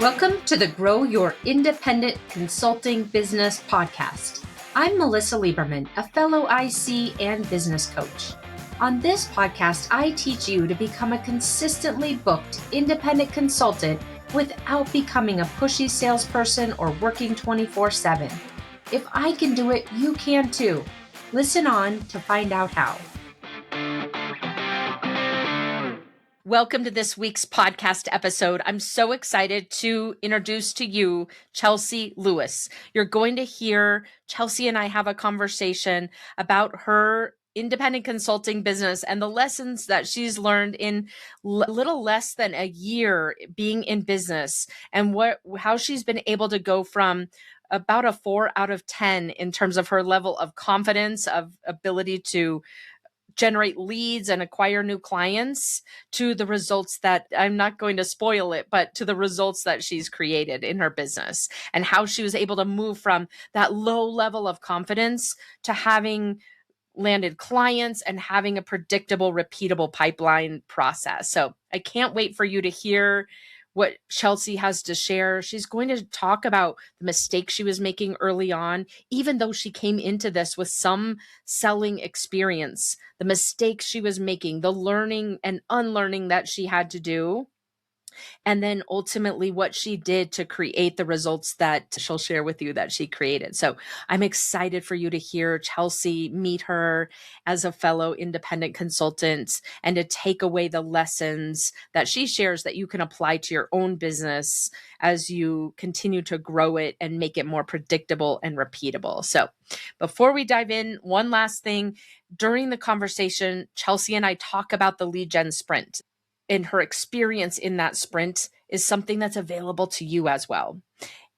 Welcome to the Grow Your Independent Consulting Business podcast. I'm Melisa Liberman, a fellow IC and business coach. On this podcast, I teach you to become a consistently booked independent consultant without becoming a pushy salesperson or working 24/7. If I can do it, you can too. Listen on to find out how. Welcome to this week's podcast episode. I'm so excited to introduce to you Chelsea Lewis. You're going to hear Chelsea and I have a conversation about her independent consulting business and the lessons that she's learned in little less than a year being in business, and how she's been able to go from about a 4 out of 10 in terms of her level of confidence, of ability to generate leads and acquire new clients, to the results that, I'm not going to spoil it, but to the results that she's created in her business, and how she was able to move from that low level of confidence to having landed clients and having a predictable, repeatable pipeline process. So I can't wait for you to hear what Chelsea has to share. She's going to talk about the mistakes she was making early on, even though she came into this with some selling experience, the mistakes she was making, the learning and unlearning that she had to do, and then ultimately what she did to create the results that she'll share with you that she created. So I'm excited for you to hear Chelsea, meet her as a fellow independent consultant, and to take away the lessons that she shares that you can apply to your own business as you continue to grow it and make it more predictable and repeatable. So before we dive in, one last thing. During the conversation, Chelsea and I talk about the lead gen sprint, and her experience in that sprint is something that's available to you as well.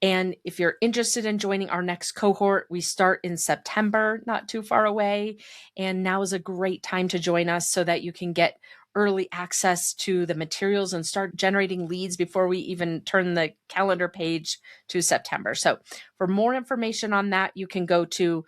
And if you're interested in joining our next cohort, we start in September, not too far away. And now is a great time to join us so that you can get early access to the materials and start generating leads before we even turn the calendar page to September. So for more information on that, you can go to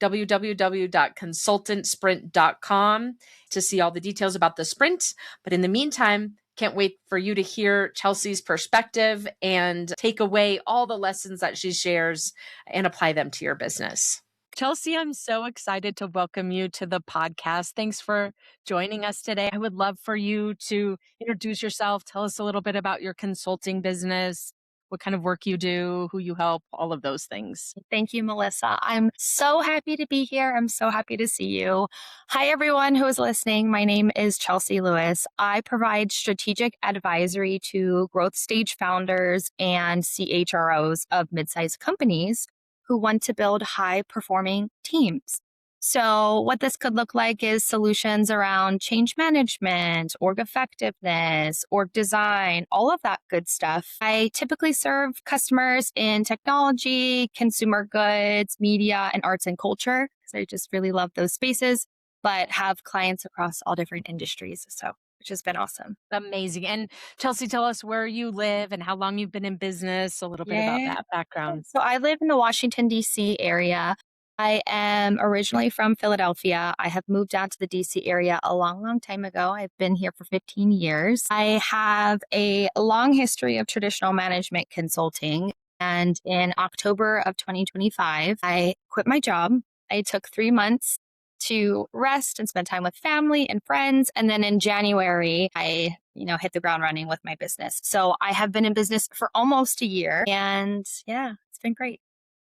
www.consultantsprint.com to see all the details about the sprint. But in the meantime, can't wait for you to hear Chelsea's perspective and take away all the lessons that she shares and apply them to your business. Chelsea, I'm so excited to welcome you to the podcast. Thanks for joining us today. I would love for you to introduce yourself, tell us a little bit about your consulting business, what kind of work you do, who you help, all of those things. Thank you, Melisa. I'm so happy to be here. I'm so happy to see you. Hi, everyone who is listening. My name is Chelsea Lewis. I provide strategic advisory to growth stage founders and CHROs of mid-sized companies who want to build high-performing teams. So what this could look like is solutions around change management, org effectiveness, org design, all of that good stuff. I typically serve customers in technology, consumer goods, media, and arts and culture, because I just really love those spaces, but have clients across all different industries. So which has been awesome. Amazing. And Chelsea, tell us where you live and how long you've been in business, a little bit about that background. So I live in the Washington, D.C. area. I am originally from Philadelphia. I have moved down to the DC area a long time ago. I've been here for 15 years. I have a long history of traditional management consulting. And in October of 2025, I quit my job. I took 3 months to rest and spend time with family and friends. And then in January, I hit the ground running with my business. So I have been in business for almost a year. And yeah, it's been great.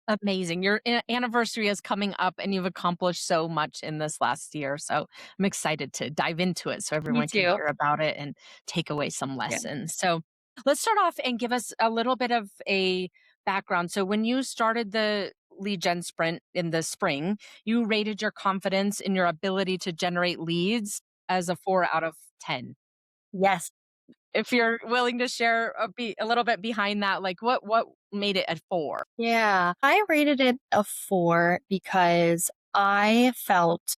Amazing. Your anniversary is coming up and you've accomplished so much in this last year. So I'm excited to dive into it so everyone can hear about it and take away some lessons. Yeah. So let's start off and give us a little bit of a background. So when you started the lead gen sprint in the spring, you rated your confidence in your ability to generate leads as a 4 out of 10. Yes. If you're willing to share a little bit behind that, like what made it a 4? Yeah, I rated it a 4 because I felt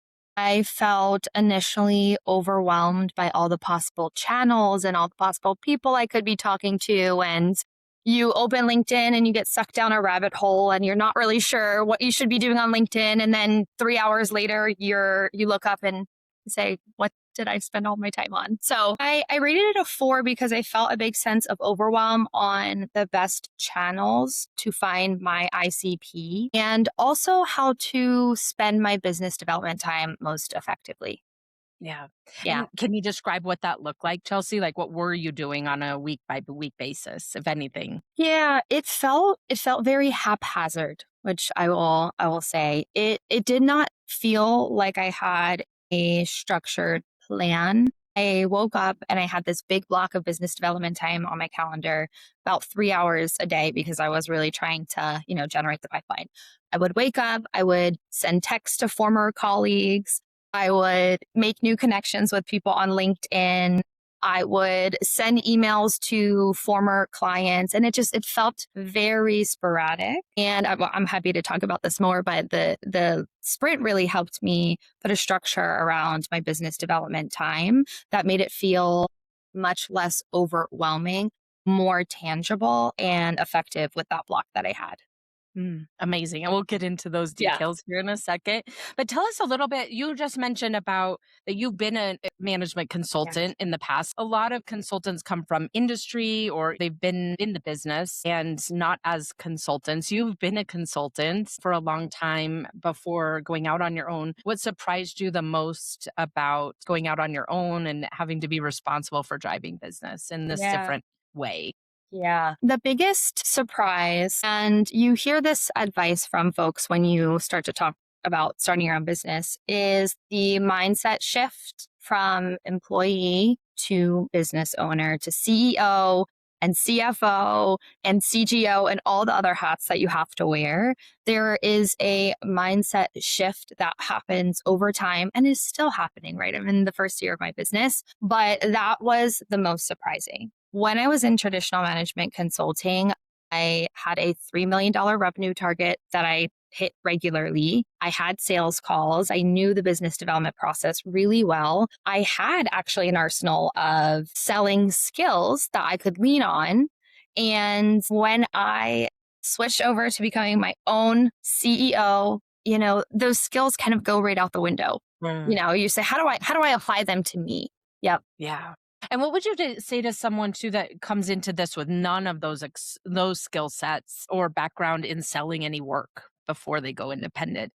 initially overwhelmed by all the possible channels and all the possible people I could be talking to. And you open LinkedIn and you get sucked down a rabbit hole and you're not really sure what you should be doing on LinkedIn. And then 3 hours later, you look up and say, what did I spend all my time on? So I rated it a 4 because I felt a big sense of overwhelm on the best channels to find my ICP and also how to spend my business development time most effectively. Yeah. Yeah. And can you describe what that looked like, Chelsea? Like, what were you doing on a week by week basis, if anything? Yeah, it felt very haphazard, which I will say. It did not feel like I had a structured plan. I woke up and I had this big block of business development time on my calendar, about 3 hours a day because I was really trying to, generate the pipeline. I would wake up, I would send texts to former colleagues, I would make new connections with people on LinkedIn. I would send emails to former clients and it felt very sporadic. And I'm happy to talk about this more, but the sprint really helped me put a structure around my business development time that made it feel much less overwhelming, more tangible and effective with that block that I had. Amazing. And we'll get into those Yeah. details here in a second. But tell us a little bit. You just mentioned about that you've been a management Yeah. consultant in the past. A lot of consultants come from industry or they've been in the business and not as consultants. You've been a consultant for a long time before going out on your own. What surprised you the most about going out on your own and having to be responsible for driving business in this Yeah. different way? Yeah. The biggest surprise, and you hear this advice from folks when you start to talk about starting your own business, is the mindset shift from employee to business owner to CEO and CFO and CGO and all the other hats that you have to wear. There is a mindset shift that happens over time and is still happening, right? I'm in the first year of my business, but that was the most surprising. When I was in traditional management consulting, I had a $3 million revenue target that I hit regularly. I had sales calls. I knew the business development process really well. I had actually an arsenal of selling skills that I could lean on. And when I switched over to becoming my own CEO, those skills kind of go right out the window. You say, how do I apply them to me? Yep. Yeah. And what would you say to someone too that comes into this with none of those skill sets or background in selling any work before they go independent?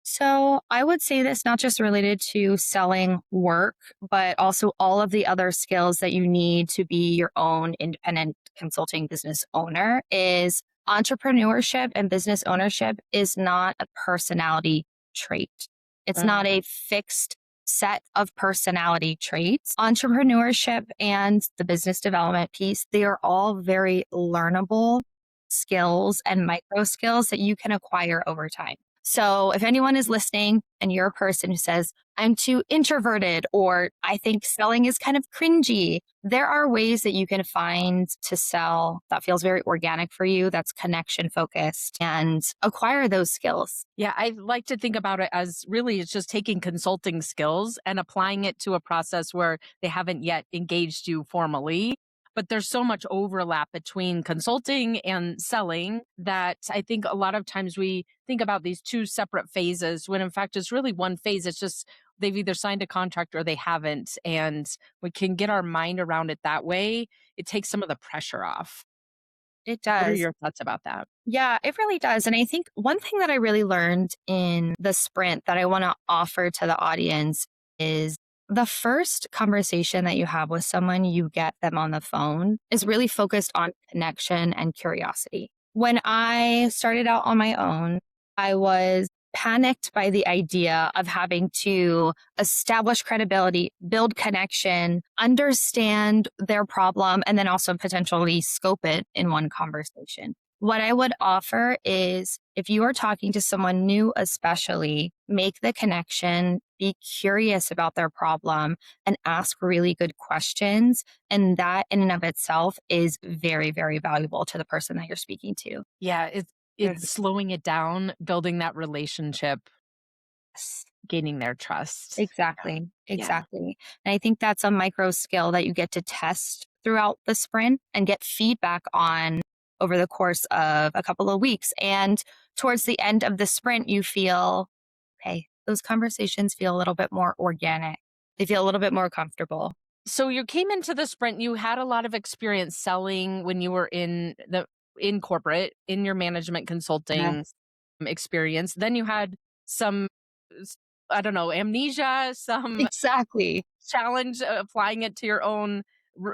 So I would say this not just related to selling work, but also all of the other skills that you need to be your own independent consulting business owner is entrepreneurship and business ownership is not a personality trait. It's not Mm, a fixed set of personality traits. Entrepreneurship and the business development piece, they are all very learnable skills and micro skills that you can acquire over time. So if anyone is listening and you're a person who says, I'm too introverted or I think selling is kind of cringy, there are ways that you can find to sell that feels very organic for you, that's connection focused and acquire those skills. Yeah, I like to think about it as really it's just taking consulting skills and applying it to a process where they haven't yet engaged you formally. But there's so much overlap between consulting and selling that I think a lot of times we think about these two separate phases when in fact it's really one phase. It's just they've either signed a contract or they haven't. And we can get our mind around it that way. It takes some of the pressure off. It What are does. your thoughts about that? Yeah, it really does. And I think one thing that I really learned in the sprint that I want to offer to the audience is the first conversation that you have with someone, you get them on the phone, is really focused on connection and curiosity. When I started out on my own, I was panicked by the idea of having to establish credibility, build connection, understand their problem, and then also potentially scope it in one conversation. What I would offer is if you are talking to someone new, especially, make the connection, be curious about their problem, and ask really good questions. And that, in and of itself, is very, very valuable to the person that you're speaking to. Yeah, it's slowing it down, building that relationship, Yes. gaining their trust. Exactly. Yeah. Exactly. And I think that's a micro skill that you get to test throughout the sprint and get feedback on over the course of a couple of weeks. And towards the end of the sprint, you feel, okay, those conversations feel a little bit more organic. They feel a little bit more comfortable. So you came into the sprint, you had a lot of experience selling when you were in corporate, in your management consulting Yes. experience. Then you had some I don't know, amnesia, some Exactly. challenge applying it to your own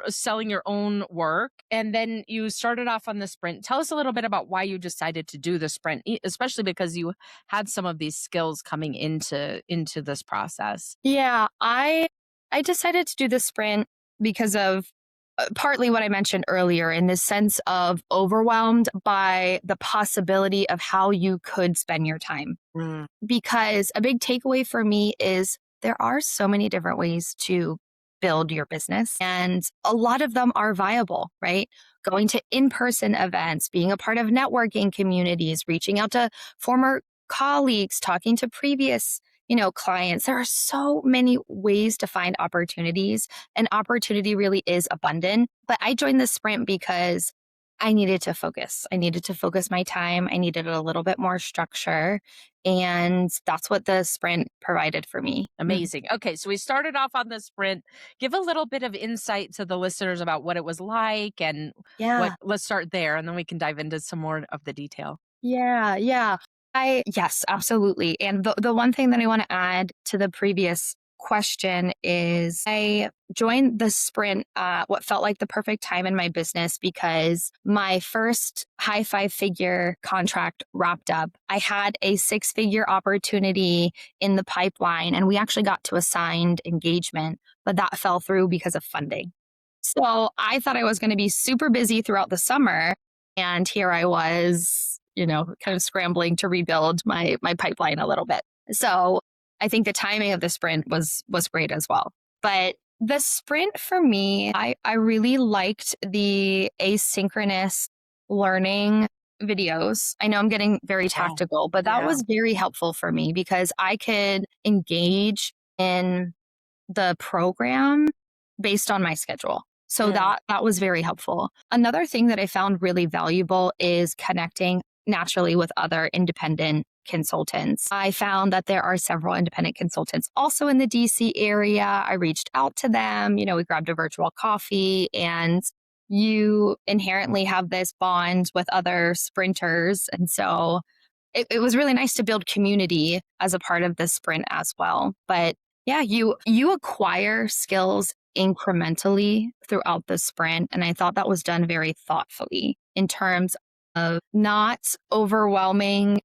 selling your own work, and then you started off on the sprint. Tell us a little bit about why you decided to do the sprint, especially because you had some of these skills coming into this process. Yeah, I decided to do the sprint because of partly what I mentioned earlier in this sense of overwhelmed by the possibility of how you could spend your time. Mm. Because a big takeaway for me is there are so many different ways to build your business, and a lot of them are viable, right? Going to in person events, being a part of networking communities, reaching out to former colleagues, talking to previous clients. There are so many ways to find opportunities, and opportunity really is abundant. But I joined the sprint because I needed to focus. I needed to focus my time. I needed a little bit more structure. And that's what the sprint provided for me. Mhm. Amazing. Okay, so we started off on the sprint. Give a little bit of insight to the listeners about what it was like and what, Yeah. let's start there and then we can dive into some more of the detail. Yeah. Yeah. Yes, absolutely. And the one thing that I want to add to the previous question is I joined the sprint at what felt like the perfect time in my business because my first high five figure contract wrapped up. I had a 6-figure opportunity in the pipeline, and we actually got to a signed engagement, but that fell through because of funding. So I thought I was going to be super busy throughout the summer. And here I was, kind of scrambling to rebuild my pipeline a little bit. So I think the timing of the sprint was great as well. But the sprint for me, I really liked the asynchronous learning videos. I know I'm getting very Yeah. tactical, but that Yeah. was very helpful for me because I could engage in the program based on my schedule. So Mm. that was very helpful. Another thing that I found really valuable is connecting naturally with other independent consultants. I found that there are several independent consultants also in the DC area. I reached out to them, we grabbed a virtual coffee, and you inherently have this bond with other sprinters. And so it was really nice to build community as a part of the sprint as well. But yeah, you acquire skills incrementally throughout the sprint. And I thought that was done very thoughtfully in terms of not overwhelming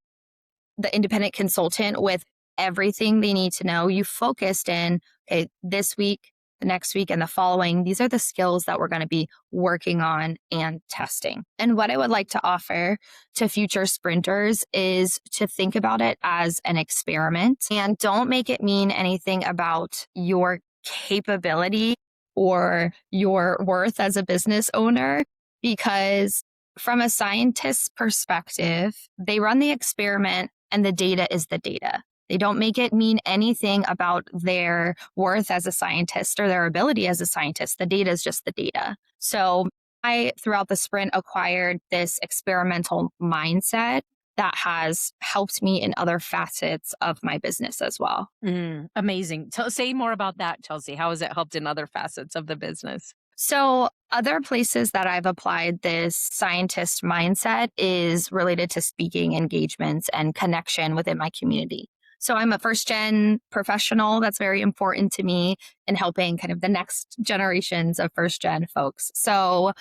the independent consultant with everything they need to know. You focused in, okay, this week, the next week, and the following. These are the skills that we're going to be working on and testing. And what I would like to offer to future sprinters is to think about it as an experiment and don't make it mean anything about your capability or your worth as a business owner, because from a scientist's perspective, they run the experiment and the data is the data. They don't make it mean anything about their worth as a scientist or their ability as a scientist. The data is just the data. So I, throughout the sprint, acquired this experimental mindset that has helped me in other facets of my business as well. Amazing. Say more about that, Chelsea. How has it helped in other facets of the business? So, other places that I've applied this scientist mindset is related to speaking engagements and connection within my community. So, I'm a first gen professional. That's very important to me in helping kind of the next generations of first gen folks. So,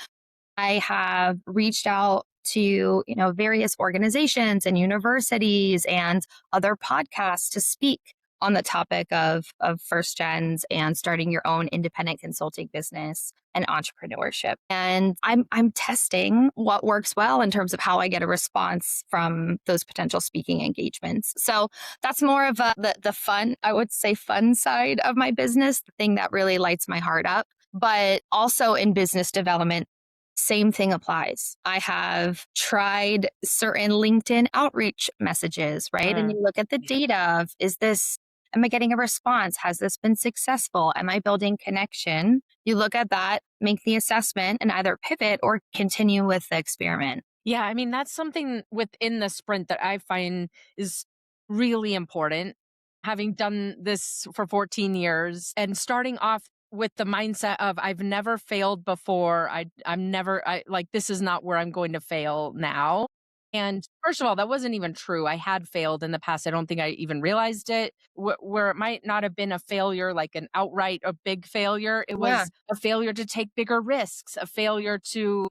I have reached out to, various organizations and universities and other podcasts to speak on the topic of first gens and starting your own independent consulting business and entrepreneurship. And I'm testing what works well in terms of how I get a response from those potential speaking engagements. So that's more of the fun, I would say, fun side of my business, the thing that really lights my heart up. But also in business development, same thing applies. I have tried certain LinkedIn outreach messages, right? And Mm. you look at the data of, am I getting a response? Has this been successful? Am I building connection? You look at that, make the assessment, and either pivot or continue with the experiment. Yeah, I mean, that's something within the sprint that I find is really important. having done this for 14 years and starting off with the mindset of I've never failed before. I like, this is not where I'm going to fail now. And first of all, that wasn't even true. I had failed in the past. I don't think I even realized it. Where it might not have been a failure, like an outright a big failure, it Yeah. was a failure to take bigger risks, a failure to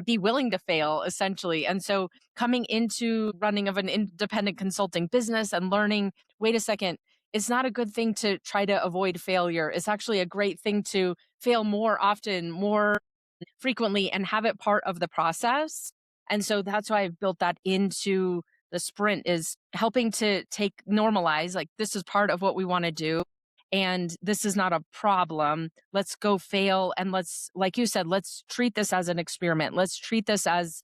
be willing to fail, essentially. And so coming into running of an independent consulting business and learning, wait a second, it's not a good thing to try to avoid failure. It's actually a great thing to fail more often, more frequently, and have it part of the process. And so that's why I've built that into the sprint, is helping to take normalize, like, this is part of what we want to do. And this is not a problem. Let's go fail. And let's, like you said, let's treat this as an experiment. Let's treat this as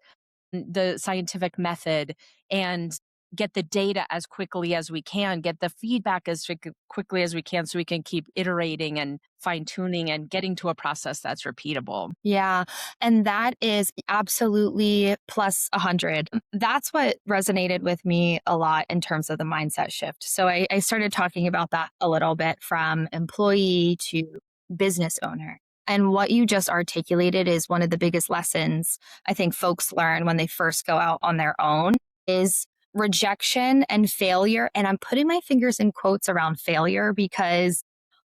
the scientific method, and get the data as quickly as we can, get the feedback as quickly as we can, so we can keep iterating and fine tuning and getting to a process that's repeatable. Yeah. And that is absolutely plus 100. That's what resonated with me a lot in terms of the mindset shift. So I started talking about that a little bit, from employee to business owner. And what you just articulated is one of the biggest lessons I think folks learn when they first go out on their own, is rejection and failure. And I'm putting my fingers in quotes around failure, because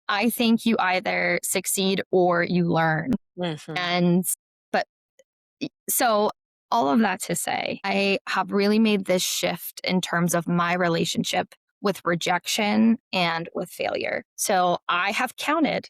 I think you either succeed or you learn. Mhm. And, but so all of that to say, I have really made this shift in terms of my relationship with rejection and with failure. So I have counted,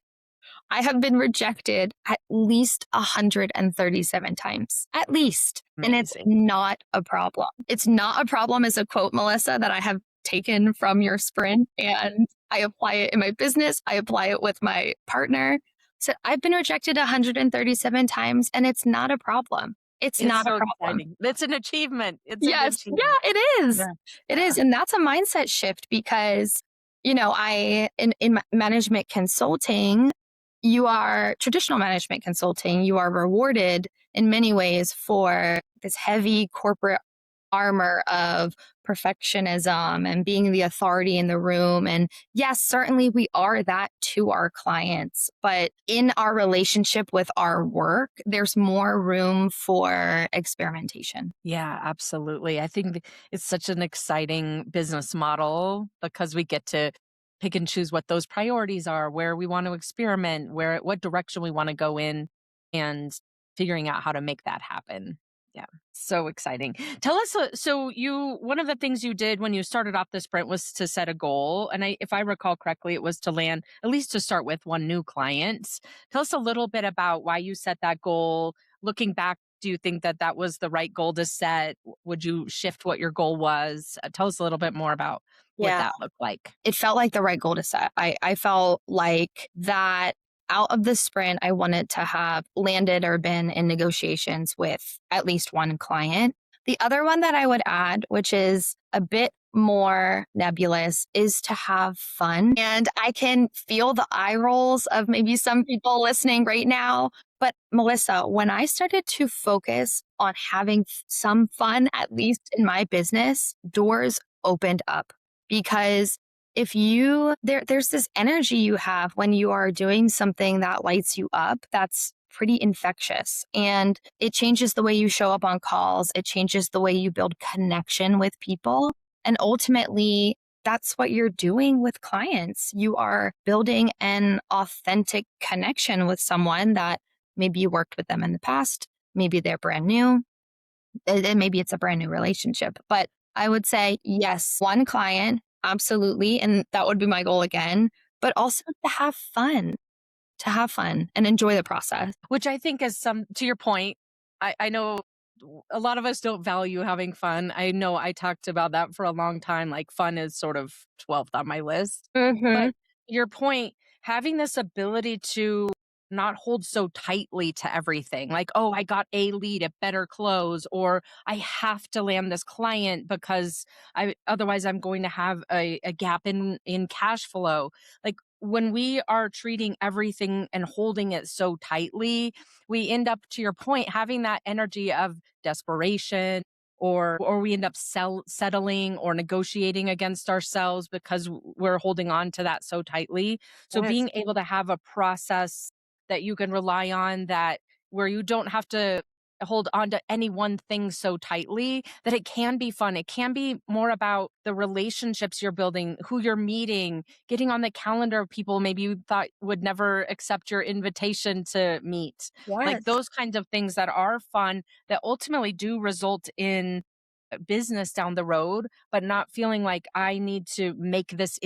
I have been rejected at least 137 times, at least. And it's Amazing. not a problem. It's not a problem is a quote, Melissa, that I have taken from your sprint, and I apply it in my business. I apply it with my partner. So I've been rejected 137 times, and it's not a problem. It's It's not a so problem. exciting. It's an achievement. It's an Yes. achievement. Yeah, it is. Yeah. It Yeah. is. And that's a mindset shift, because, I, in management consulting, you are traditional management consulting, you are rewarded in many ways for this heavy corporate armor of perfectionism and being the authority in the room. And yes, certainly we are that to our clients, but in our relationship with our work, there's more room for experimentation. Yeah, absolutely. I think it's such an exciting business model, because we get to pick and choose what those priorities are, where we want to experiment, what direction we want to go in, and figuring out how to make that happen. Yeah, so exciting. Tell us, so you, one of the things you did when you started off the sprint was to set a goal. And if I recall correctly, it was to land, at least to start with, one new client. Tell us a little bit about why you set that goal. Looking back, do you think that that was the right goal to set? Would you shift what your goal was? Tell us a little bit more about what Yeah, that looked like. it felt like the right goal to set. I felt like that out of the sprint, I wanted to have landed or been in negotiations with at least one client. The other one that I would add, which is a bit more nebulous, is to have fun. And I can feel the eye rolls of maybe some people listening right now. But Melissa, when I started to focus on having some fun, at least in my business, doors opened up, because if you there's this energy you have when you are doing something that lights you up, that's pretty infectious, and it changes the way you show up on calls, it changes the way you build connection with people, and ultimately that's what you're doing with clients. You are building an authentic connection with someone that maybe you worked with them in the past, maybe they're brand new, and maybe it's a brand new relationship. But I would say, yes, one client, absolutely. And that would be my goal again, but also to have fun and enjoy the process. Which I think is some, to your point, I know a lot of us don't value having fun. I know I talked about that for a long time. Like, fun is sort of 12th on my list. Mm-hmm. But your point, having this ability to not hold so tightly to everything, like, oh, I got a lead, it better close, or I have to land this client because otherwise I'm going to have a gap in cash flow. Like, when we are treating everything and holding it so tightly, we end up, to your point, having that energy of desperation or we end up settling or negotiating against ourselves because we're holding on to that so tightly. So Yes. being able to have a process that you can rely on, that where you don't have to hold on to any one thing so tightly, that it can be fun. It can be more about the relationships you're building, who you're meeting, getting on the calendar of people maybe you thought would never accept your invitation to meet. Like Yes. those kinds of things that are fun, that ultimately do result in business down the road, but not feeling like I need to make this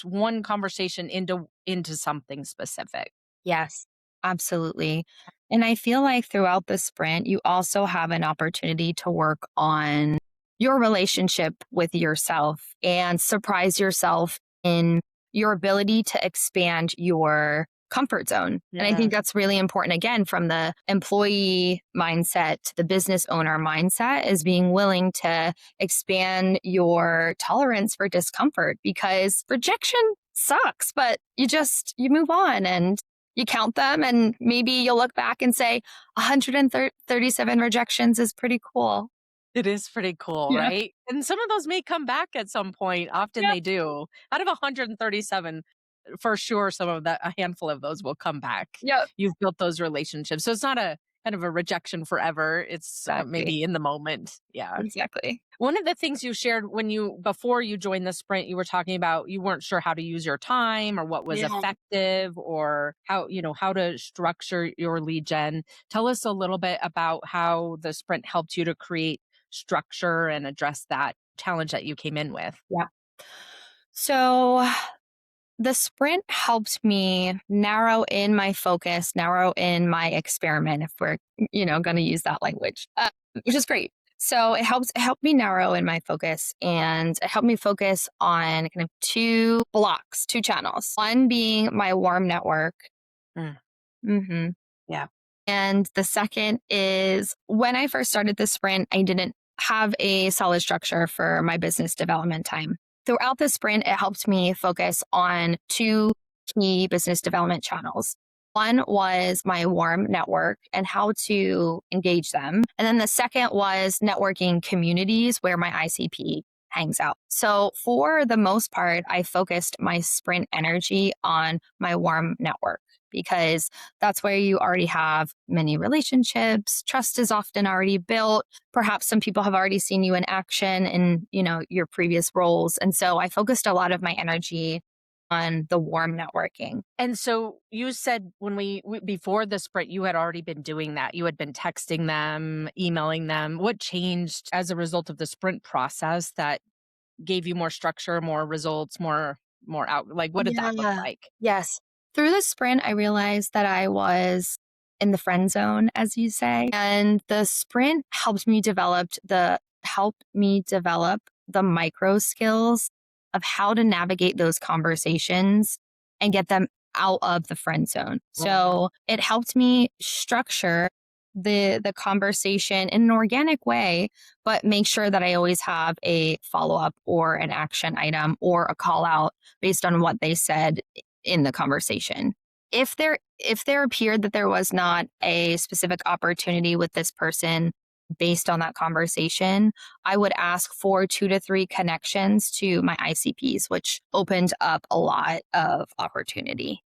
one conversation into something specific. Yes, absolutely. And I feel like throughout the sprint, you also have an opportunity to work on your relationship with yourself and surprise yourself in your ability to expand your comfort zone. And I think Yes. that's really important, again, from the employee mindset to the business owner mindset, is being willing to expand your tolerance for discomfort, because rejection sucks, but you move on and you count them, and maybe you'll look back and say 137 rejections is pretty cool. It is pretty cool, Yeah. right? And some of those may come back at some point. Often Yep. they do. Out of 137, for sure, a handful of those will come back. Yep. You've built those relationships. So it's not a kind of a rejection forever. It's Exactly. maybe in the moment. Yeah. Exactly. One of the things you shared before you joined the sprint, you were talking about you weren't sure how to use your time or what was Yeah. effective or how to structure your lead gen. Tell us a little bit about how the sprint helped you to create structure and address that challenge that you came in with. Yeah. So the sprint helped me narrow in my focus, narrow in my experiment, if we're, going to use that language, which is great. So it helped me narrow in my focus, and it helped me focus on kind of two blocks, two channels. One being my warm network. Mm, Hmm. yeah. And the second is, when I first started the sprint, I didn't have a solid structure for my business development time. Throughout the sprint, it helped me focus on two key business development channels. One was my warm network and how to engage them. And then the second was networking communities where my ICP hangs out. So for the most part, I focused my sprint energy on my warm network, because that's where you already have many relationships. Trust is often already built. Perhaps some people have already seen you in action in, your previous roles. And so I focused a lot of my energy on the warm networking. And so you said before the sprint, you had already been doing that. You had been texting them, emailing them. What changed as a result of the sprint process that gave you more structure, more results, more out? Like, what did that look Yeah. like? Yes. Through the sprint, I realized that I was in the friend zone, as you say. And the sprint helped me develop the micro skills of how to navigate those conversations and get them out of the friend zone. So it helped me structure the conversation in an organic way, but make sure that I always have a follow up or an action item or a call out based on what they said in the conversation. If there appeared that there was not a specific opportunity with this person based on that conversation, I would ask for 2 to 3 connections to my ICPs, which opened up a lot of opportunity.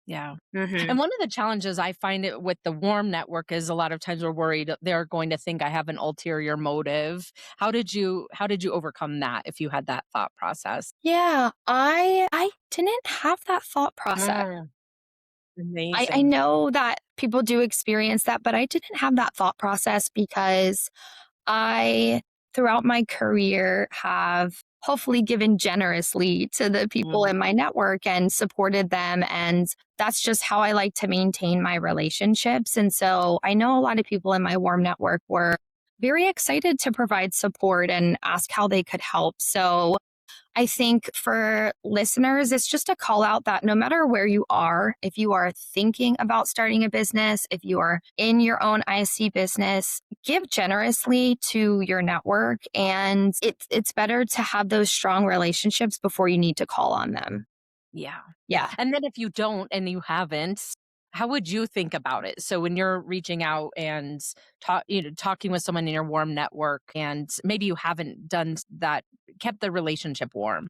Yeah. Hmm. And one of the challenges I find it with the warm network is a lot of times we're worried they're going to think I have an ulterior motive. How did you overcome that if you had that thought process? Yeah, I didn't have that thought process. Mm, I amazing. know that people do experience that, but I didn't have that thought process because I, throughout my career, have hopefully given generously to the people Mm. in my network and supported them. And that's just how I like to maintain my relationships. And so I know a lot of people in my warm network were very excited to provide support and ask how they could help. So I think for listeners, it's just a call out that no matter where you are, if you are thinking about starting a business, if you are in your own IC business, give generously to your network. And it's better to have those strong relationships before you need to call on them. Yeah. Yeah. And then if you don't and you haven't, how would you think about it? So when you're reaching out and talking with someone in your warm network, and maybe you haven't done that, kept the relationship warm.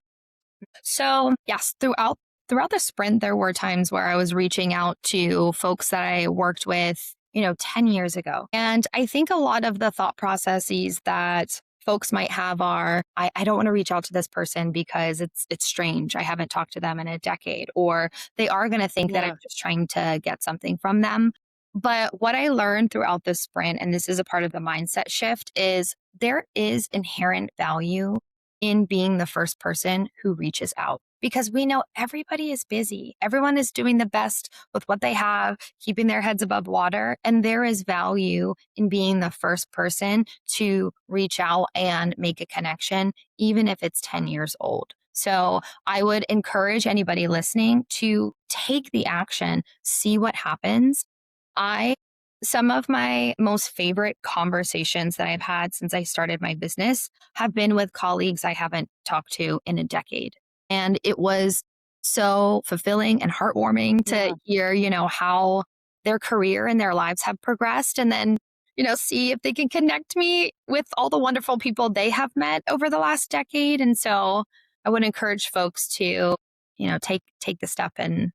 So yes, throughout the sprint, there were times where I was reaching out to folks that I worked with, 10 years ago. And I think a lot of the thought processes that folks might have are, I don't want to reach out to this person because it's strange. I haven't talked to them in a decade. Or they are going to think that I'm Yeah. just trying to get something from them. But what I learned throughout the sprint, and this is a part of the mindset shift, is there is inherent value in being the first person who reaches out because we know everybody is busy. Everyone is doing the best with what they have, keeping their heads above water. And there is value in being the first person to reach out and make a connection, even if it's 10 years old. So I would encourage anybody listening to take the action, see what happens. I Some of my most favorite conversations that I've had since I started my business have been with colleagues I haven't talked to in a decade. And it was so fulfilling and heartwarming to Yeah. hear, how their career and their lives have progressed and then, see if they can connect me with all the wonderful people they have met over the last decade. And so I would encourage folks to, take the step and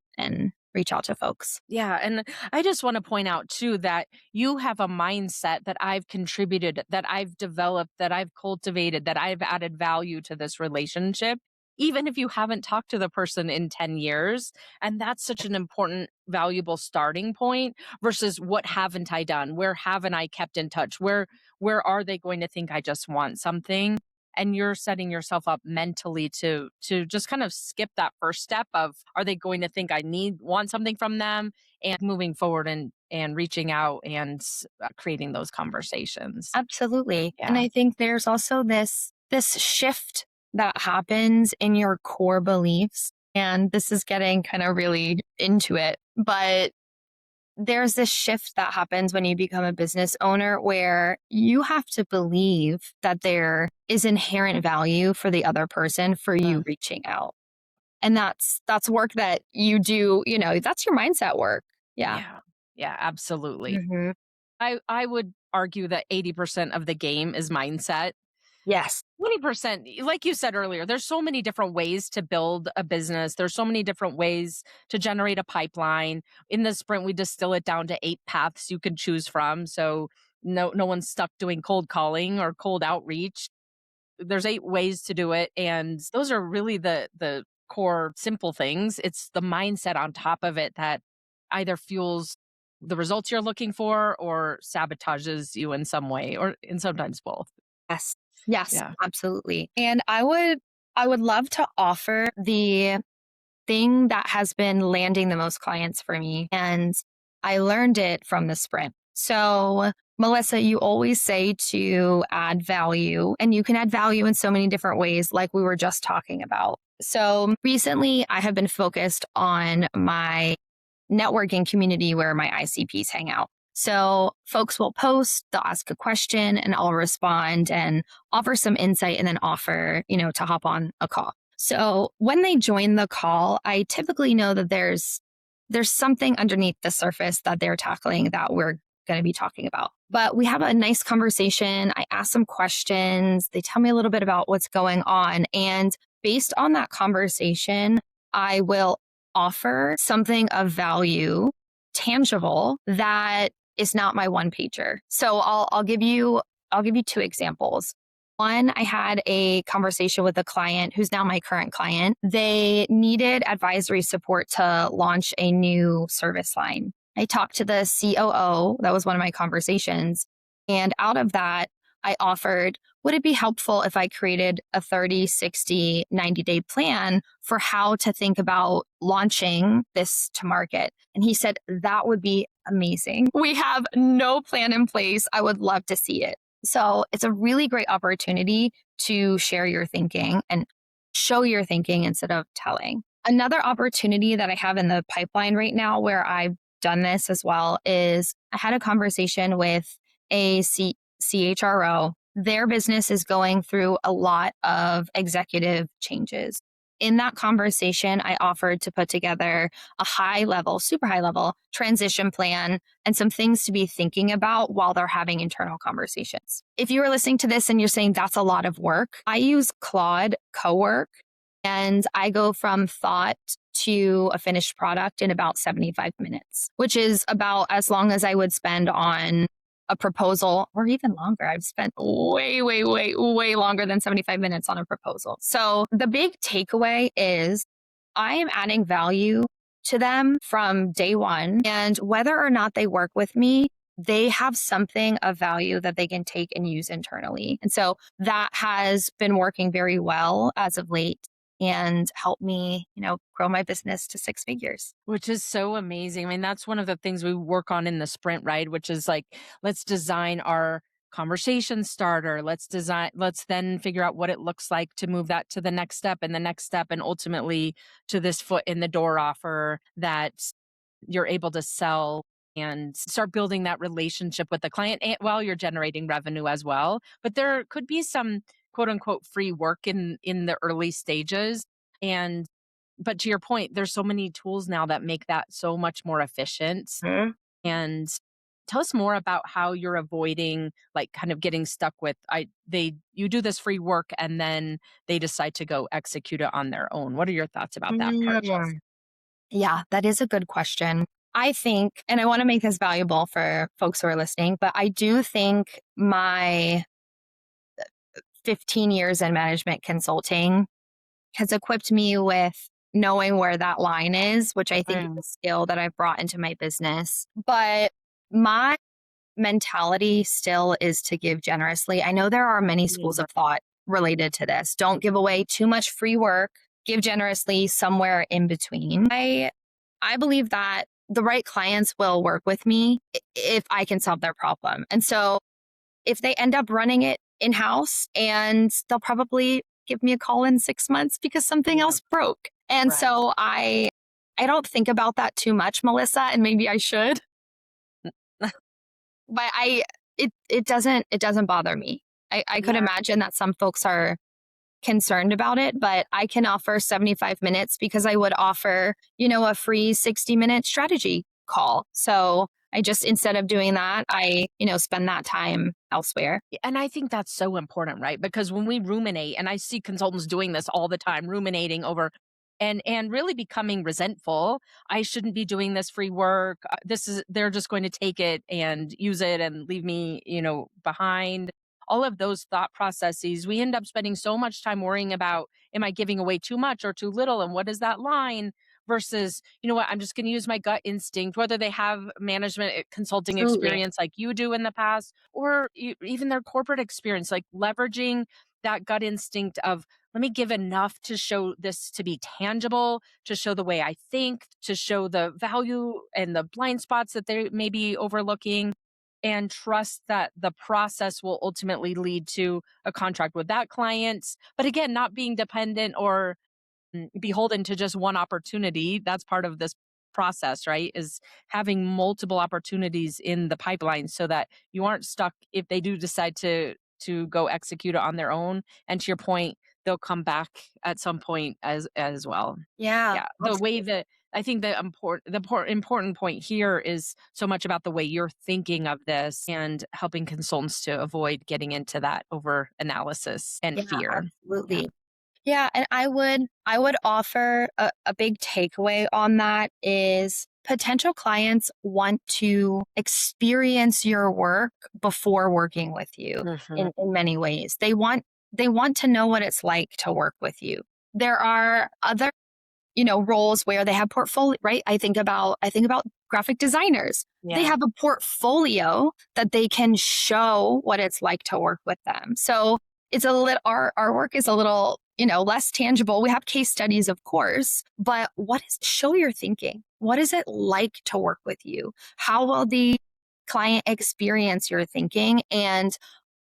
reach out to folks. Yeah. And I just want to point out too that you have a mindset that I've contributed, that I've developed, that I've cultivated, that I've added value to this relationship, even if you haven't talked to the person in 10 years. And that's such an important, valuable starting point versus what haven't I done? Where haven't I kept in touch? Where are they going to think I just want something? And you're setting yourself up mentally to just kind of skip that first step of, are they going to think I want something from them, and moving forward and reaching out and creating those conversations. Absolutely. And Yeah. I think there's also this shift that happens in your core beliefs. And this is getting kind of really into it, but there's this shift that happens when you become a business owner where you have to believe that there is inherent value for the other person for Uh, you reaching out. And that's work that you do, that's your mindset work. Yeah. yeah. Yeah, absolutely. Hmm. I would argue that 80% of the game is mindset. Yes. 20%, like you said earlier, there's so many different ways to build a business. There's so many different ways to generate a pipeline. In the sprint, we distill it down to 8 paths you can choose from. So no one's stuck doing cold calling or cold outreach. There's 8 ways to do it. And those are really the core simple things. It's the mindset on top of it that either fuels the results you're looking for or sabotages you in some way, or in sometimes both. Yes. Yes, Yeah. absolutely. And I would love to offer the thing that has been landing the most clients for me. And I learned it from the sprint. So, Melissa, you always say to add value, and you can add value in so many different ways, like we were just talking about. So, recently I have been focused on my networking community where my ICPs hang out. So folks will post, they'll ask a question, and I'll respond and offer some insight and then offer, to hop on a call. So when they join the call, I typically know that there's something underneath the surface that they're tackling that we're going to be talking about. But we have a nice conversation. I ask some questions. They tell me a little bit about what's going on. And based on that conversation, I will offer something of value, tangible, that is not my one pager. So I'll give you 2 examples. One, I had a conversation with a client who's now my current client. They needed advisory support to launch a new service line. I talked to the COO. That was one of my conversations. And out of that, I offered, would it be helpful if I created a 30, 60, 90-day plan for how to think about launching this to market? And he said, that would be amazing. We have no plan in place. I would love to see it. So it's a really great opportunity to share your thinking and show your thinking instead of telling. Another opportunity that I have in the pipeline right now where I've done this as well is I had a conversation with a CHRO. Their business is going through a lot of executive changes. in that conversation, I offered to put together a high level, super high level transition plan and some things to be thinking about while they're having internal conversations. If you are listening to this and you're saying that's a lot of work, I use Claude Cowork and I go from thought to a finished product in about 75 minutes, which is about as long as I would spend on a proposal, or even longer. I've spent way longer than 75 minutes on a proposal. So the big takeaway is I am adding value to them from day one. And whether or not they work with me, they have something of value that they can take and use internally. And so that has been working very well as of late and help me, grow my business to 6 figures. Which is so amazing. I mean, that's one of the things we work on in the sprint, right? Which is like, let's design our conversation starter. Let's then figure out what it looks like to move that to the next step and the next step, and ultimately to this foot in the door offer that you're able to sell and start building that relationship with the client while you're generating revenue as well. But there could be some quote unquote free work in the early stages. But to your point, there's so many tools now that make that so much more efficient. Mhm. And tell us more about how you're avoiding like kind of getting stuck with you do this free work and then they decide to go execute it on their own. What are your thoughts about that part, Chelsea? Yeah, that is a good question. I think, and I want to make this valuable for folks who are listening, but I do think my 15 years in management consulting has equipped me with knowing where that line is, which I think is a skill that I've brought into my business. But my mentality still is to give generously. I know there are many schools of thought related to this. Don't give away too much free work, give generously, somewhere in between. I believe that the right clients will work with me if I can solve their problem. And so if they end up running it in-house, and they'll probably give me a call in 6 months because something else broke. And Right. so I don't think about that too much, Melissa, and maybe I should. But it doesn't bother me. I could imagine that some folks are concerned about it, but I can offer 75 minutes because I would offer, a free 60-minute strategy call. So I just, instead of doing that, I, spend that time elsewhere. And I think that's so important, right? Because when we ruminate, and I see consultants doing this all the time, ruminating over and really becoming resentful. I shouldn't be doing this free work. They're just going to take it and use it and leave me, behind. All of those thought processes, we end up spending so much time worrying about, am I giving away too much or too little? And what is that line? Versus, you know what, I'm just going to use my gut instinct, whether they have management consulting Absolutely. experience like you do in the past, or even their corporate experience, like leveraging that gut instinct of, let me give enough to show this to be tangible, to show the way I think, to show the value and the blind spots that they may be overlooking, and trust that the process will ultimately lead to a contract with that client. But again, not being dependent or beholden to just one opportunity. That's part of this process, right? Is having multiple opportunities in the pipeline so that you aren't stuck if they do decide to go execute it on their own. And to your point, they'll come back at some point as well. Yeah. Yeah. The way that I think important point here is so much about the way you're thinking of this and helping consultants to avoid getting into that over analysis and Yeah, fear. Yeah. absolutely. Yeah, and I would offer a big takeaway on that is potential clients want to experience your work before working with you Mhm. in many ways. They want to know what it's like to work with you. There are other, roles where they have portfolio, right? I think about graphic designers. They Yeah. have a portfolio that they can show what it's like to work with them. So it's a little, our work is a little, less tangible. We have case studies, of course, but show your thinking. What is it like to work with you? How will the client experience your thinking? And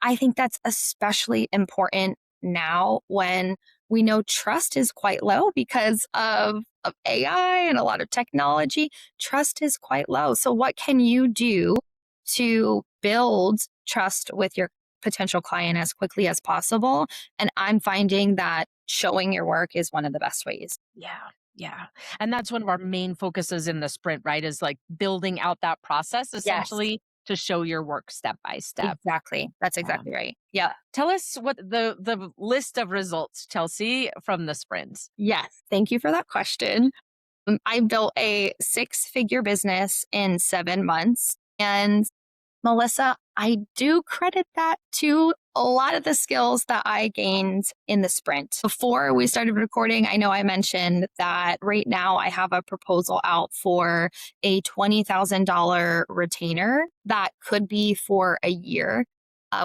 I think that's especially important now when we know trust is quite low because of AI and a lot of technology. Trust is quite low. So what can you do to build trust with your potential client as quickly as possible. And I'm finding that showing your work is one of the best ways. Yeah. Yeah. And that's one of our main focuses in the sprint, right? Is like building out that process Yes, essentially to show your work step by step. exactly. That's Yeah. exactly right. Yeah. Tell us what the list of results, Chelsea, from the sprints. Yes. Thank you for that question. I built a 6-figure business in 7 months. And Melissa, I do credit that to a lot of the skills that I gained in the sprint. Before we started recording, I know I mentioned that right now I have a proposal out for a $20,000 retainer that could be for a year.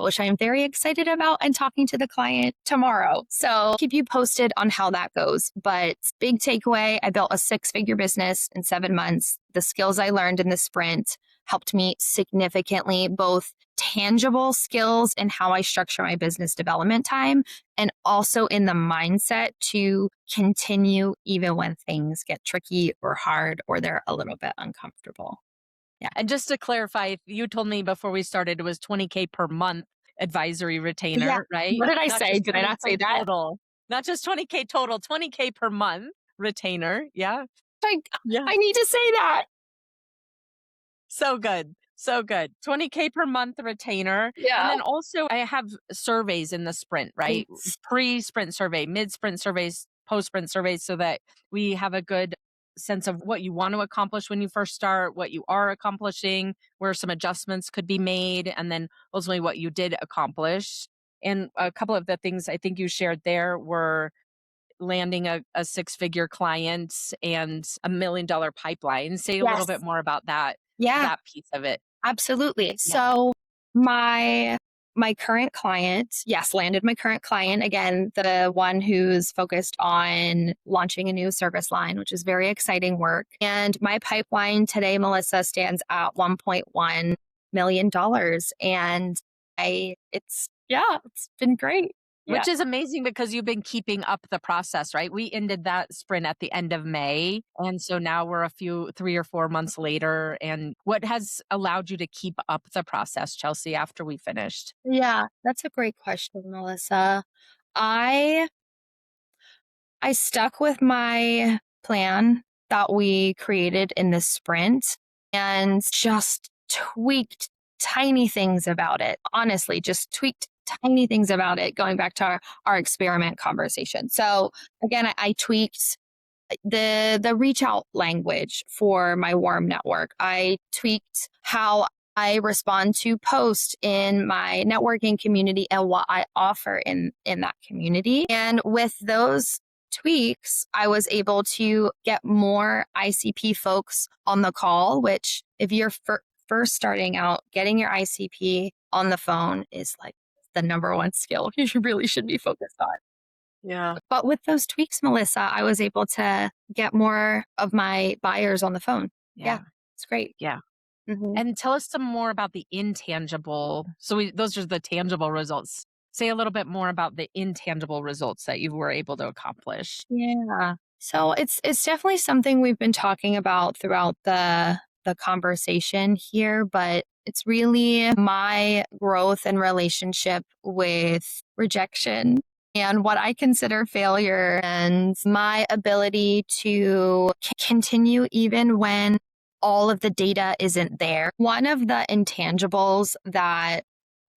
Which I'm very excited about and talking to the client tomorrow. So I'll keep you posted on how that goes. But big takeaway, I built a 6-figure business in 7 months. The skills I learned in the sprint helped me significantly, both tangible skills in how I structure my business development time and also in the mindset to continue even when things get tricky or hard or they're a little bit uncomfortable. Yeah. And just to clarify, you told me before we started it was 20K per month advisory Yeah. retainer, right? What did I Not say? just Did I not say 20K that? total. Not just 20K total, 20K per month retainer. Yeah. I, Yeah. I need to say that. So good. So good. 20K per month retainer. And Yeah. then also I have surveys in the sprint, right? Yes. Pre-sprint survey, mid-sprint surveys, post-sprint surveys, so that we have a good sense of what you want to accomplish when you first start, what you are accomplishing, where some adjustments could be made, and then ultimately what you did accomplish. And a couple of the things I think you shared there were landing a 6-figure client and $1 million pipeline. Say a little bit Yes. more about Yeah. that piece of it. Absolutely. Yeah. So my current client, yes, landed my current client, again, the one who's focused on launching a new service line, which is very exciting work. And my pipeline today, Melissa, stands at $1.1 million. And it's been great. Yeah. Which is amazing because you've been keeping up the process, right? We ended that sprint at the end of May. And so now we're 3 or 4 months later. And what has allowed you to keep up the process, Chelsea, after we finished? Yeah, that's a great question, Melissa. I I stuck with my plan that we created in the sprint and just tweaked tiny things about it. Honestly, just tweaked tiny things about it, going back to our experiment conversation. So again, I tweaked the reach out language for my warm network. I tweaked how I respond to posts in my networking community and what I offer in that community. And with those tweaks, I was able to get more ICP folks on the call, which if you're first starting out, getting your ICP on the phone is like the number one skill you really should be focused on. Yeah. But with those tweaks, Melissa, I was able to get more of my buyers on the phone. Yeah, it's great. Yeah. Mhm. And tell us some more about the intangible. So those are the tangible results. Say a little bit more about the intangible results that you were able to accomplish. Yeah. So it's definitely something we've been talking about throughout the conversation here, but it's really my growth and relationship with rejection and what I consider failure and my ability to continue even when all of the data isn't there. One of the intangibles that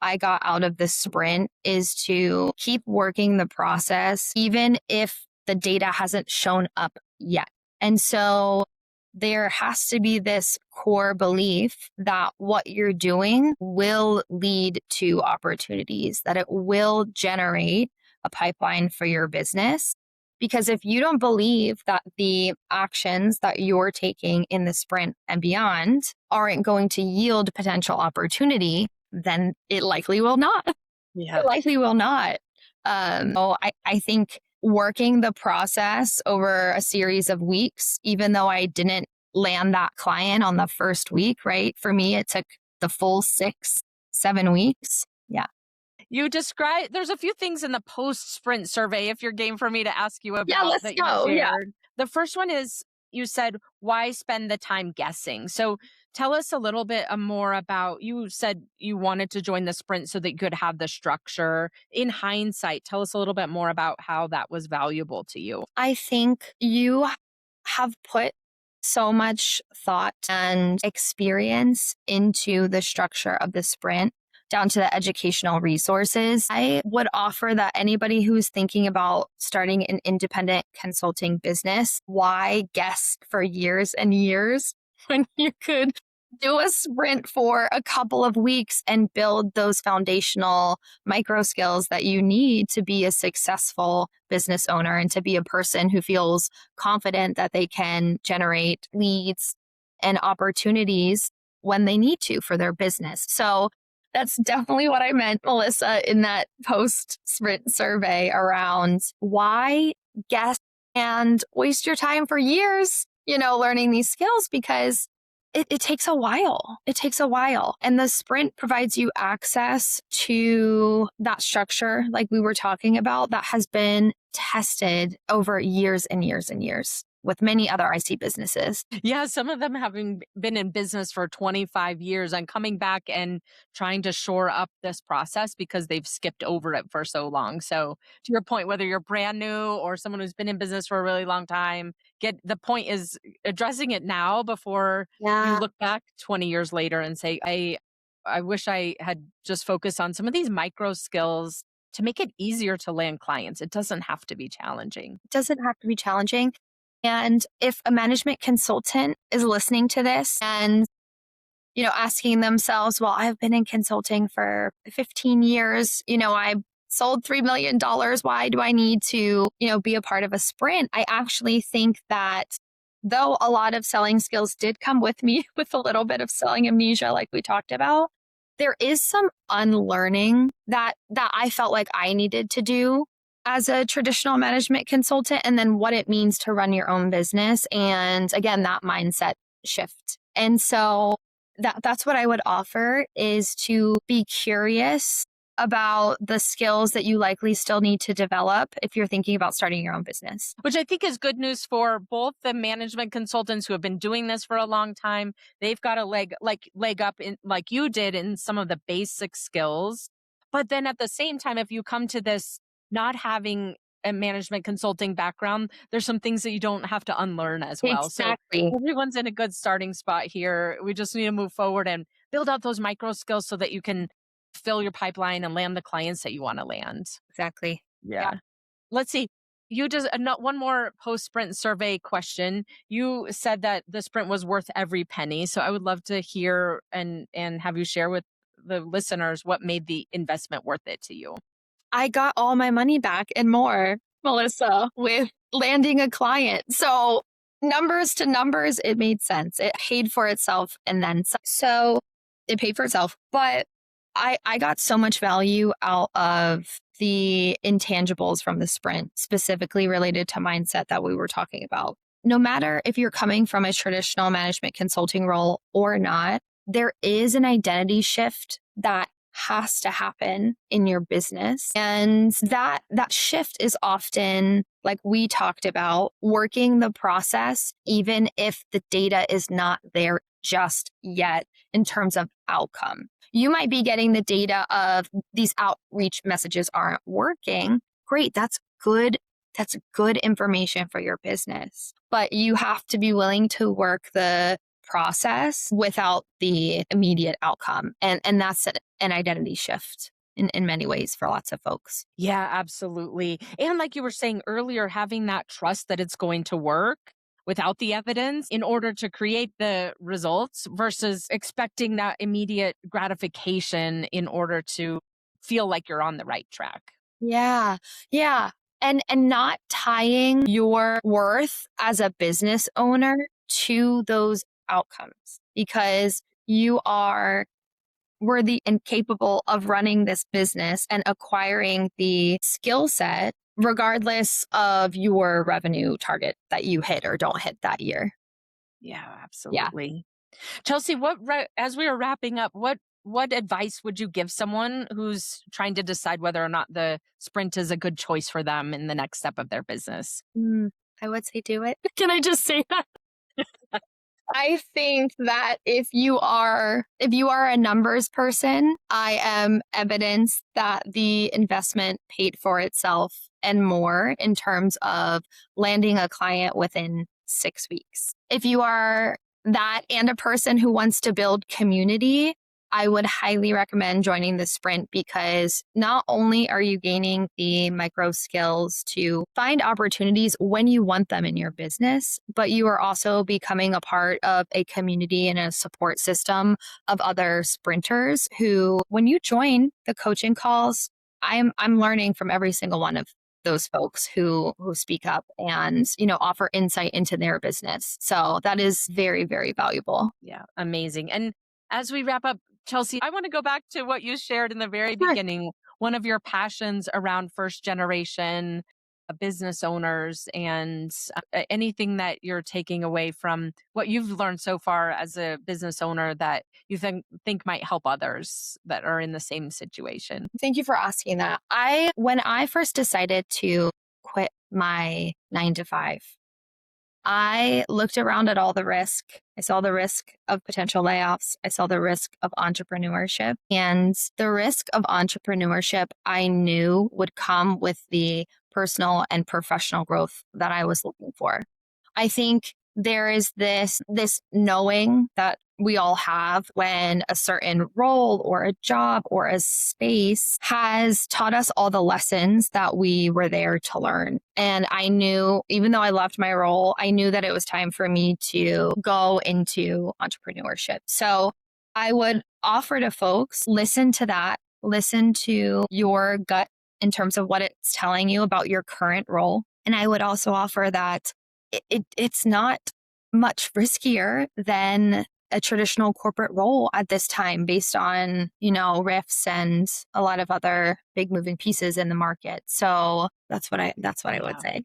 I got out of the sprint is to keep working the process, even if the data hasn't shown up yet. And so there has to be this core belief that what you're doing will lead to opportunities, that it will generate a pipeline for your business. Because if you don't believe that the actions that you're taking in the sprint and beyond aren't going to yield potential opportunity, then it likely will not. Yeah. It likely will not. So I think working the process over a series of weeks, even though I didn't land that client on the first week, right? For me, it took the full 6-7 weeks. Yeah. You describe, there's a few things in the post sprint survey, if you're game for me to ask you about, Yeah, let's that go. you Yeah. shared. The first one is you said, why spend the time guessing? So Tell us a little bit more about, you said you wanted to join the sprint so that you could have the structure. In hindsight, tell us a little bit more about how that was valuable to you. I think you have put so much thought and experience into the structure of the sprint, down to the educational resources. I would offer that anybody who's thinking about starting an independent consulting business, why guess for years and years when you could do a sprint for a couple of weeks and build those foundational micro skills that you need to be a successful business owner and to be a person who feels confident that they can generate leads and opportunities when they need to for their business. So that's definitely what I meant, Melissa, in that post sprint survey around why guess and waste your time for years, learning these skills, because it takes a while. It takes a while. And the sprint provides you access to that structure, like we were talking about, that has been tested over years and years and years with many other IC businesses. Yeah, some of them having been in business for 25 years and coming back and trying to shore up this process because they've skipped over it for so long. So, to your point, whether you're brand new or someone who's been in business for a really long time, the point is addressing it now before you Yeah. look back 20 years later and say, I wish I had just focused on some of these micro skills to make it easier to land clients. It doesn't have to be challenging. It doesn't have to be challenging. And if a management consultant is listening to this and, asking themselves, well, I've been in consulting for 15 years, I sold $3 million. Why do I need to, be a part of a sprint? I actually think that though a lot of selling skills did come with me with a little bit of selling amnesia, like we talked about, there is some unlearning that I felt like I needed to do as a traditional management consultant, and then what it means to run your own business. And again, that mindset shift. And so that's what I would offer, is to be curious about the skills that you likely still need to develop if you're thinking about starting your own business. Which I think is good news for both the management consultants who have been doing this for a long time. They've got a leg up in, like you did, in some of the basic skills. But then at the same time, if you come to this not having a management consulting background, there's some things that you don't have to unlearn as well. Exactly. So everyone's in a good starting spot here. We just need to move forward and build out those micro skills so that you can fill your pipeline and land the clients that you want to land. Exactly. Yeah. Let's see. You just one more post sprint survey question. You said that the sprint was worth every penny. So I would love to hear and have you share with the listeners what made the investment worth it to you. I got all my money back and more, Melissa, with landing a client. So numbers to numbers, it made sense. It paid for itself and then some. So it paid for itself. But I got so much value out of the intangibles from the sprint, specifically related to mindset that we were talking about. No matter if you're coming from a traditional management consulting role or not, there is an identity shift that has to happen in your business. And that shift is often, like we talked about, working the process, even if the data is not there just yet in terms of outcome. You might be getting the data of these outreach messages aren't working. Great. That's good. That's good information for your business. But you have to be willing to work the process without the immediate outcome. And that's an identity shift in many ways for lots of folks. Yeah, absolutely. And like you were saying earlier, having that trust that it's going to work without the evidence in order to create the results versus expecting that immediate gratification in order to feel like you're on the right track. Yeah. Yeah. And not tying your worth as a business owner to those outcomes, because you are worthy and capable of running this business and acquiring the skill set regardless of your revenue target that you hit or don't hit that year. Yeah, Yeah. absolutely. Chelsea, as we are wrapping up, what advice would you give someone who's trying to decide whether or not the sprint is a good choice for them in the next step of their business? I would say do it. Can I just say that? I think that if you are a numbers person, I am evidence that the investment paid for itself and more in terms of landing a client within 6 weeks. If you are that and a person who wants to build community, I would highly recommend joining the sprint because not only are you gaining the micro skills to find opportunities when you want them in your business, but you are also becoming a part of a community and a support system of other sprinters who, when you join the coaching calls, I'm learning from every single one of those folks who speak up and, offer insight into their business. So that is very, very valuable. Yeah, amazing. And as we wrap up, Chelsea, I want to go back to what you shared in the very Sure. beginning. One of your passions around first generation business owners and anything that you're taking away from what you've learned so far as a business owner that you think might help others that are in the same situation. Thank you for asking that. When I first decided to quit my 9 to 5, I looked around at all the risk. I saw the risk of potential layoffs. I saw the risk of entrepreneurship. And the risk of entrepreneurship I knew would come with the personal and professional growth that I was looking for. I think there is this knowing that we all have when a certain role or a job or a space has taught us all the lessons that we were there to learn. And I knew, even though I loved my role, I knew that it was time for me to go into entrepreneurship. So I would offer to folks, listen to that, listen to your gut in terms of what it's telling you about your current role. And I would also offer that it's not much riskier than a traditional corporate role at this time based on, risks and a lot of other big moving pieces in the market. So that's what I would say.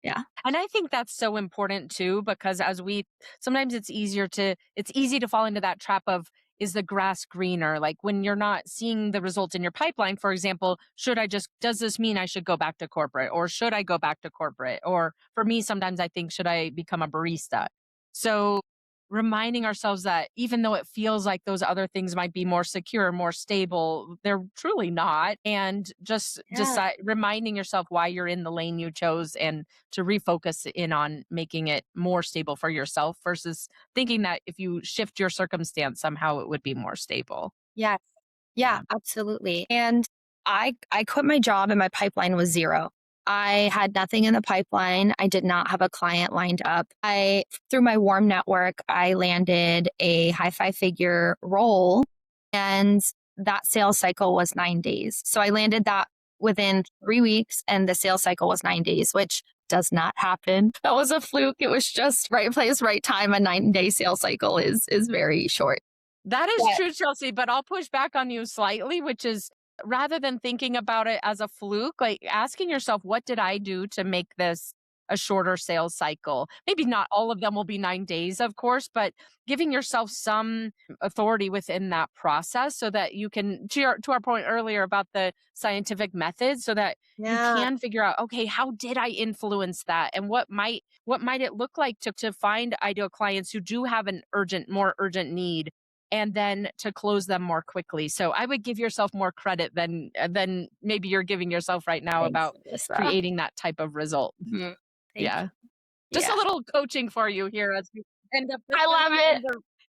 Yeah. And I think that's so important too, because sometimes it's easy to fall into that trap of, is the grass greener? Like when you're not seeing the results in your pipeline, for example, does this mean I should go back to corporate, or should I go back to corporate? Or for me, sometimes I think, should I become a barista? So reminding ourselves that even though it feels like those other things might be more secure, more stable, they're truly not. And just reminding yourself why you're in the lane you chose and to refocus in on making it more stable for yourself versus thinking that if you shift your circumstance, somehow it would be more stable. Yes. Yeah, absolutely. And I quit my job and my pipeline was zero. I had nothing in the pipeline. I did not have a client lined up. Through my warm network, I landed a high 5-figure role, and that sales cycle was 9 days. So I landed that within 3 weeks, and the sales cycle was 9 days, which does not happen. That was a fluke. It was just right place, right time. A 9-day sales cycle is very short. That is true, Chelsea, but I'll push back on you slightly, which is, rather than thinking about it as a fluke, like asking yourself, what did I do to make this a shorter sales cycle? Maybe not all of them will be 9 days, of course, but giving yourself some authority within that process so that you can, to our point earlier about the scientific method, so that you can figure out, okay, how did I influence that? And what might it look like to find ideal clients who do have more urgent need, and then to close them more quickly. So I would give yourself more credit than maybe you're giving yourself right now. Thanks, about Melissa. Creating that type of result. Mm-hmm. Yeah. Just a little coaching for you here as we end up. I love it.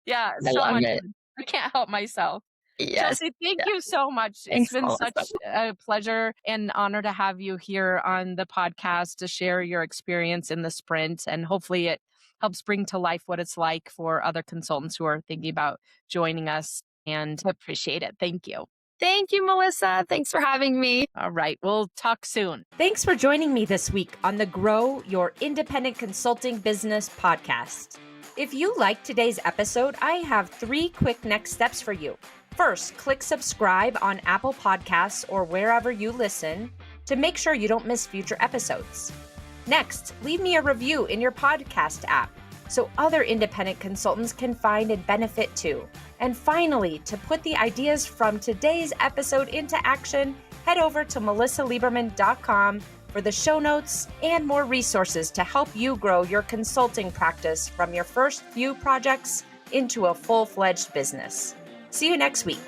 Yeah, so much fun. I can't help myself. Yes. Chelsea, thank you so much. Thanks, it's been Melissa. Such a pleasure and honor to have you here on the podcast to share your experience in the sprint, and hopefully it helps bring to life what it's like for other consultants who are thinking about joining us, and I appreciate it. Thank you. Thank you, Melissa. Thanks for having me. All right. We'll talk soon. Thanks for joining me this week on the Grow Your Independent Consulting Business podcast. If you liked today's episode, I have 3 quick next steps for you. First, click subscribe on Apple Podcasts or wherever you listen to make sure you don't miss future episodes. Next, leave me a review in your podcast app so other independent consultants can find and benefit too. And finally, to put the ideas from today's episode into action, head over to melisaliberman.com for the show notes and more resources to help you grow your consulting practice from your first few projects into a full-fledged business. See you next week.